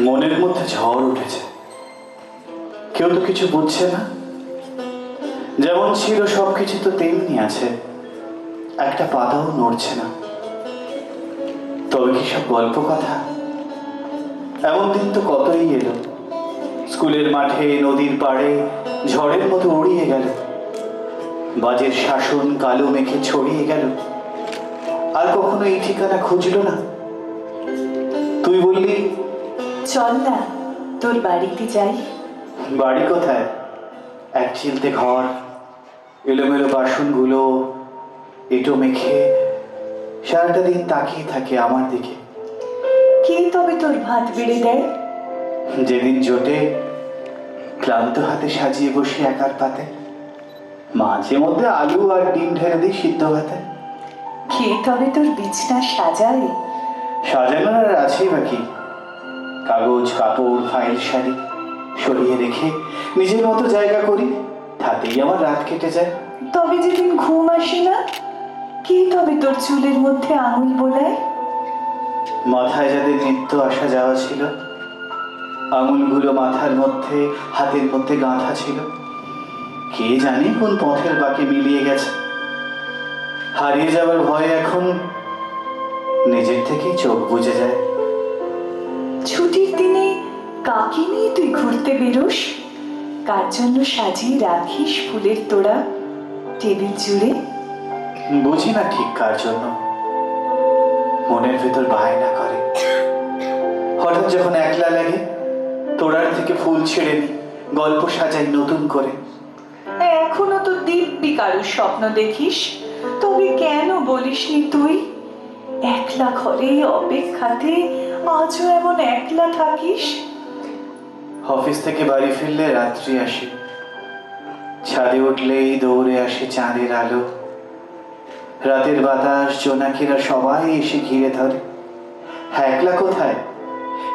মনের মধ্যে ঝড় উঠেছে, কেউ তো কিছু বুঝছে না। যেমন ছিল সবকিছু তো তেমনি আছে, একটা পাতাও নড়ছে না। তবে কি সব গল্প কথা? এমন দিন তো কতই এলো, স্কুলের মাঠে, নদীর পাড়ে ঝড়ের মতো উড়িয়ে গেল। বাজের শাসন কালো মেঘে ছড়িয়ে গেল, আর কখনো এই ঠিকানা খুঁজলো না। তুই বললি চল না তোর বাড়িতে যাই। বাড়ি কোথায়? এক চিলতে ঘর, এলোমেলো বাসনগুলো এঁটো মেখে সারাটা দিন তাকিয়ে থাকে আমার দিকে। কে তবে তোর ভাত বেড়ে দেয়? যেদিন জোটে ক্লান্ত হাতে সাজিয়ে বসি একার পাতে, মাঝে মধ্যে আলু আর ডিম ঢেলে দিই সিদ্ধ ভাতে। কে তবে তোর বিছনা সাজায়? সাজানোর আর আছেই বাকি, কাগজ কাপড় ফাইল শাড়ি সরিয়ে রেখে নিজের মতো জায়গা করি, তাতেই আমার রাত কেটে যায়। তবে যেদিন ঘুম আসে না, কে তবে তোর চুলের মধ্যে আঙুল বোলায়? মাথায় যাদের নিত্য আসা যাওয়া ছিল, আঙুলগুলো মাথার মধ্যে হাতের মধ্যে গাঁথা ছিল। কে জানে কোন পথের বাঁকে মিলিয়ে গেছে। হারিয়ে যাবার ভয়ে এখন নিজের থেকেই চোখ বুজে যায়। ছুটির দিনে কাকে নিয়ে তুই ঘুরতে বেরোস? কার জন্য সাজিয়ে রাখিস ফুলের তোড়া টেবিল জুড়ে? বুঝি না ঠিক কার জন্য, মনের ভেতর বায়না করে। হঠাৎ যখন একলা লাগে, তোড়ার থেকে ফুল ছেড়ে নি, গল্প সাজাই নতুন করে। এখনো তো দিব্যি কারোর স্বপ্ন দেখিস, তবে কেন বলিসনি তুই? একলা ঘরে অপেক্ষাতে আজও এমন একলা থাকিস। অফিস থেকে বাড়ি ফিরলে রাত্রি আসে, ছাদে উঠলেই দৌড়ে আসে চাঁদের আলো। রাতের বাতাস জোনাকিরা সবাই এসে ঘিরে ধরে। হ্যাঁ, একলা কোথায়?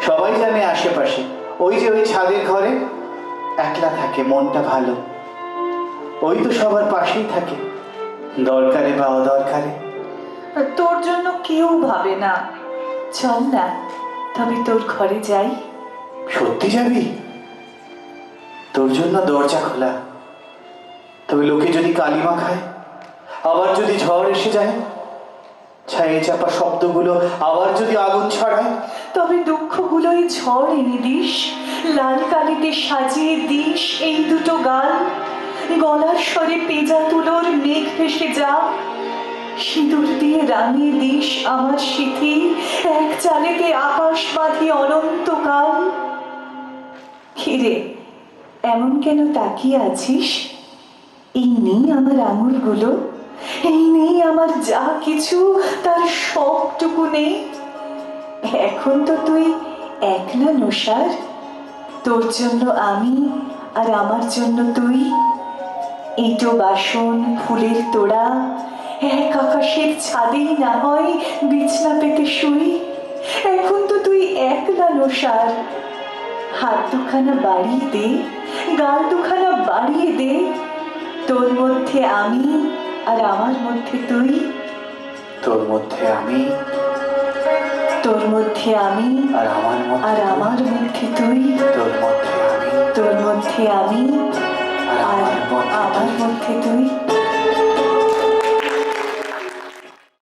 সবাই জানে আশেপাশে, ওই যে ওই ছাদের ঘরে একলা থাকে, মনটা ভালো। ওই তো সবার পাশেই থাকে, দরকারে বা অদরকারে। তোর জন্য কেউ ভাবে না। চল না তবে তোর ঘরে যাই। সত্যি যাবি? তোর জন্য দরজা খোলা, তবে লোকে যদি কালিমা খায়, আবার যদি ঝড় এসে যায়, ছায়ে চাপা শব্দগুলো আবার যদি আগুন ছড়ায়, তবে দুঃখগুলোই ঝড় এনে দিস, লাল কালিতে সাজিয়ে দিস এই দুটো গাল। গলার স্বরে পেঁজা তুলোর মেঘ ভেসে যা, সিঁদুর দিয়ে রাঙিয়ে দিস আমার স্মৃতি, এক চালেতে আকাশ বাঁধি অনন্তকাল। খিরে এমন কেন তাকিয়ে আছিস? এই নেই আমার আঙুলগুলো, এই নেই আমার যা কিছু, তার সবটুকু নেই। এখন তো তুই একলা নসার, তোর জন্য আমি আর আমার জন্য তুই। এঁটো বাসন ফুলের তোড়া, এক আকাশের ছাদেই না হয় বিছনা পেতে শুই। এখন তো তুই একলা নসার, হাত দুখানা বাড়িয়ে দে, গাল দুখানা বাড়িয়ে দে। তোর মধ্যে আমি আর আমার মধ্যে তুই, তোর মধ্যে আমি তোর মধ্যে আমি আর আমার আর আমার মধ্যে তুই, তোর মধ্যে আমি তোর মধ্যে আমি আর আর আমার মধ্যে আমার মধ্যে তুই।